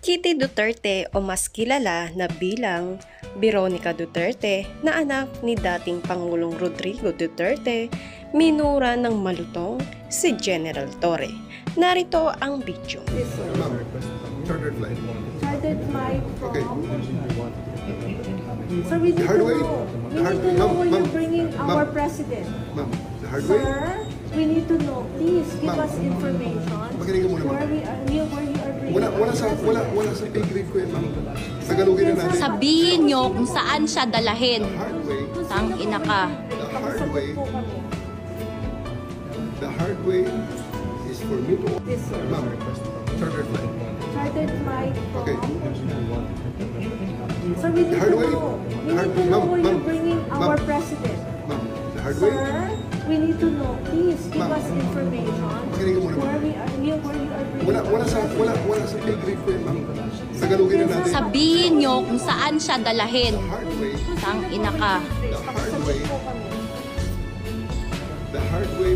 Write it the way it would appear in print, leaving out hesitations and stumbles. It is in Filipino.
Kitty Duterte o mas kilala na bilang Veronica Duterte na anak ni dating Pangulong Rodrigo Duterte, minura ng malutong si General Torre. Narito ang video. Chartered flight. Chartered flight from... Okay. So we need to Hard way. know. We need to know where you're bringing our president. Ma'am, the hard way. Sir, we need to know. Please give us information Makinig ka muna, ma'am. where you are bringing Wala sa pay grade ko yan, ma'am. Tagalogin na natin. Sabihin nyo kung saan siya dalahin. The hard way. Tang ina ka. The hard way. po kami. The hard way is for me to... Yes, sir. Ma'am, chartered flight. Chartered flight from... Okay. So we need Hard to way. know. We Hard- need to know ma'am, where ma'am, you're bringing our ma'am. president. Ma'am, the hard way. Sir, we need to know. Please give Ma'am. us information Makinig ka muna, ma'am. where you are bringing Wala sa pay grade ko yan, ma'am. Tagalogin na natin. Sabihin nyo kung saan siya dalahin. The hard way. Tang ina ka. The hard way. The hard way